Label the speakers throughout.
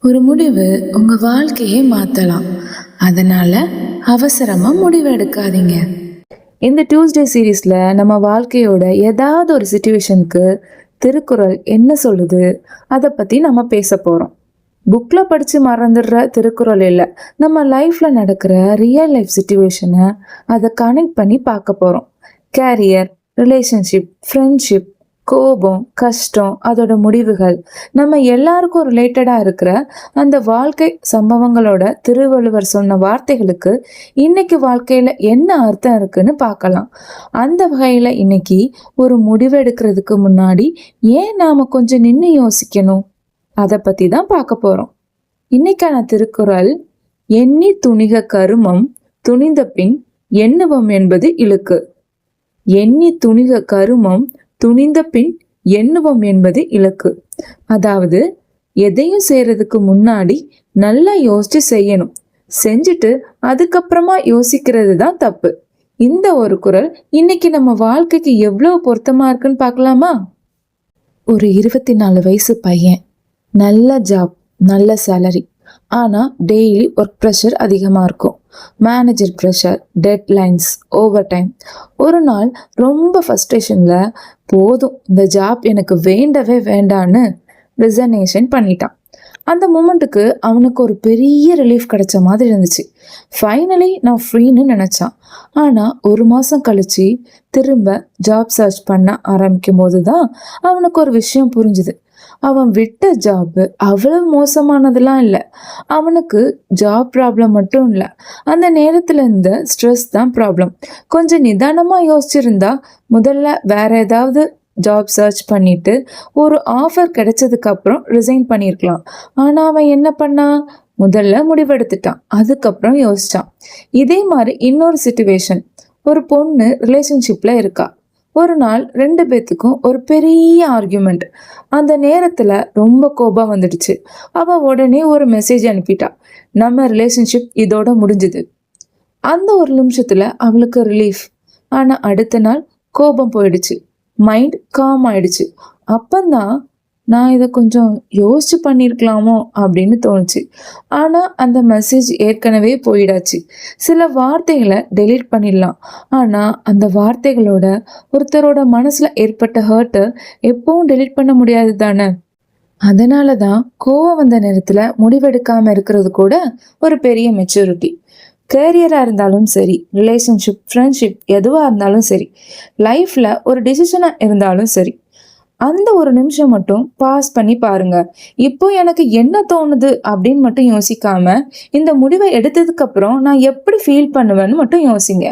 Speaker 1: ஒரு முடிவு உங்க வாழ்க்கையே மாத்தலாம். அதனால அவசரமா முடிவு எடுக்காதீங்க.
Speaker 2: இந்த டியூஸ்டே சீரீஸ்ல நம்ம வாழ்க்கையோட ஏதாவது ஒரு சுச்சுவேஷனுக்கு திருக்குறள் என்ன சொல்லுது அதை பத்தி நம்ம பேச போறோம். புக்ல படிச்சு மறந்துடுற திருக்குறள் இல்லை, நம்ம லைஃப்ல நடக்கிற ரியல் லைஃப் சுச்சுவேஷனை அதை கனெக்ட் பண்ணி பார்க்க போறோம். கேரியர், ரிலேஷன்ஷிப், ஃப்ரெண்ட்ஷிப், கோபம், கஷ்டம், அதோட முடிவுகள், நம்ம எல்லாருக்கும் ரிலேட்டடாக இருக்கிற அந்த வாழ்க்கை சம்பவங்களோட திருவள்ளுவர் சொன்ன வார்த்தைகளுக்கு இன்னைக்கு வாழ்க்கையில் என்ன அர்த்தம் இருக்குன்னு பார்க்கலாம். அந்த வகையில் இன்னைக்கு ஒரு முடிவு எடுக்கிறதுக்கு முன்னாடி ஏன் நாம் கொஞ்சம் நின்று யோசிக்கணும், அதை பற்றி தான் பார்க்க போகிறோம். இன்னைக்கான திருக்குறள், எண்ணி துணிக கருமம் துணிந்த பின் எண்ணுவம் என்பது இழுக்கு. எண்ணி துணிக கருமம் துணிந்த பின் எண்ணுவோம் என்பது இலக்கு. அதாவது எதையும் செய்யறதுக்கு முன்னாடி நல்லா யோசிச்சு செய்யணும், செஞ்சுட்டு அதுக்கப்புறமா யோசிக்கிறது தான் தப்பு. இந்த ஒரு குறள் இன்னைக்கு நம்ம வாழ்க்கைக்கு எவ்வளவு பொருத்தமா இருக்குன்னு பார்க்கலாமா? ஒரு 24 வயசு பையன், நல்ல ஜாப், நல்ல சேலரி, ஆனால் டெய்லி ஒர்க் ப்ரெஷர் அதிகமாக இருக்கும். Manager pressure, deadlines, over time. ஒரு நாள் ரொம்ப ஃப்ரஸ்ட்ரேஷனில் போதும் இந்த ஜாப் எனக்கு வேண்டவே வேண்டான்னு ரிசர்னேஷன் பண்ணிட்டான். அந்த மூமெண்ட்டுக்கு அவனுக்கு ஒரு பெரிய ரிலீஃப் கிடைச்ச மாதிரி இருந்துச்சு. ஃபைனலி நான் ஃப்ரீன்னு நினச்சான். ஆனால் ஒரு மாதம் கழிச்சு திரும்ப ஜாப் சர்ச் பண்ண ஆரம்பிக்கும் போது தான் அவனுக்கு ஒரு விஷயம் புரிஞ்சுது. அவன் விட்ட ஜாப் அவ்வளவு மோசமானதெல்லாம் இல்லை. அவனுக்கு ஜாப் ப்ராப்ளம் மட்டும் இல்லை, அந்த நேரத்தில் இருந்த ஸ்ட்ரெஸ் தான் ப்ராப்ளம். கொஞ்சம் நிதானமாக யோசிச்சிருந்தா முதல்ல வேற ஏதாவது ஜாப் சர்ச் பண்ணிட்டு ஒரு ஆஃபர் கிடைச்சதுக்கு அப்புறம் ரிசைன் பண்ணியிருக்கலாம். ஆனால் அவன் என்ன பண்ணான், முதல்ல முடிவெடுத்துட்டான், அதுக்கப்புறம் யோசிச்சான். இதே மாதிரி இன்னொரு சிச்சுவேஷன், ஒரு பொண்ணு ரிலேஷன்ஷிப்ல இருக்கா. ஒரு நாள் 2 பேத்துக்கும் ஒரு பெரிய ஆர்கியூமெண்ட். அந்த நேரத்தில் ரொம்ப கோபம் வந்துடுச்சு. அவள் உடனே ஒரு மெசேஜ் அனுப்பிட்டா, நம்ம ரிலேஷன்ஷிப் இதோட முடிஞ்சுது. அந்த ஒரு நிமிஷத்தில் அவளுக்கு ரிலீஃப். ஆனால் அடுத்த நாள் கோபம் போயிடுச்சு, மைண்ட் காம் ஆயிடுச்சு. அப்பந்தான் நான் இதை கொஞ்சம் யோசிச்சு பண்ணியிருக்கலாமோ அப்படின்னு தோணுச்சு. ஆனால் அந்த மெசேஜ் ஏற்கனவே போயிடாச்சு. சில வார்த்தைகளை டெலீட் பண்ணிடலாம், ஆனால் அந்த வார்த்தைகளோட ஒருத்தரோட மனசில் ஏற்பட்ட ஹர்ட்டை எப்பவும் டெலீட் பண்ண முடியாது தானே. அதனால தான் கோவம் வந்த நேரத்தில் முடிவெடுக்காமல் இருக்கிறது கூட ஒரு பெரிய மெச்சூரிட்டி. கேரியராக இருந்தாலும் சரி, ரிலேஷன்ஷிப், ஃப்ரெண்ட்ஷிப், எதுவாக இருந்தாலும் சரி, லைஃப்பில் ஒரு டிசிஷனாக இருந்தாலும் சரி, அந்த ஒரு நிமிஷம் மட்டும் பாஸ் பண்ணி பாருங்க. இப்போ எனக்கு என்ன தோணுது அப்படின்னு மட்டும் யோசிக்காம இந்த முடிவை எடுத்ததுக்கு அப்புறம் நான் எப்படி ஃபீல் பண்ணுவேன்னு மட்டும் யோசிங்க.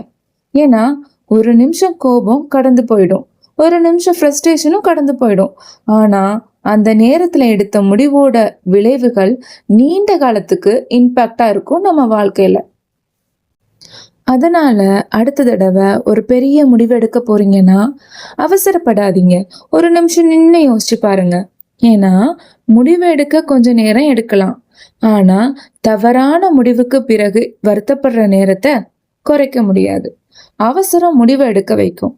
Speaker 2: ஏன்னா ஒரு நிமிஷம் கோபம் கடந்து போயிடும், ஒரு நிமிஷம் ஃப்ரஸ்ட்ரேஷனும் கடந்து போயிடும். ஆனா அந்த நேரத்துல எடுத்த முடிவோட விளைவுகள் நீண்ட காலத்துக்கு இம்பேக்டா இருக்கும் நம்ம வாழ்க்கையில. அதனால அடுத்த தடவை ஒரு பெரிய முடிவு எடுக்க போறீங்கன்னா அவசரப்படாதீங்க, ஒரு நிமிஷம் நின்று யோசிச்சு பாருங்க. ஏன்னா முடிவு எடுக்க கொஞ்சம் நேரம் எடுக்கலாம், ஆனா தவறான முடிவுக்கு பிறகு வருத்தப்படுற நேரத்தை குறைக்க முடியாது. அவசரம் முடிவு எடுக்க வைக்கும்,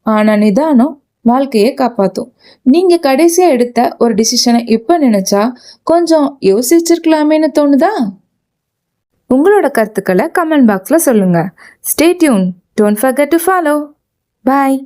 Speaker 2: ஆனா நிதானம் வாழ்க்கையை காப்பாற்றும். நீங்க கடைசியா எடுத்த ஒரு டிசிஷனை இப்ப நினைச்சா கொஞ்சம் யோசிச்சிருக்கலாமேன்னு தோணுதா? உங்களோட கருத்துக்களை கமெண்ட் பாக்ஸில் சொல்லுங்கள். Stay tune, don't forget to follow. Bye.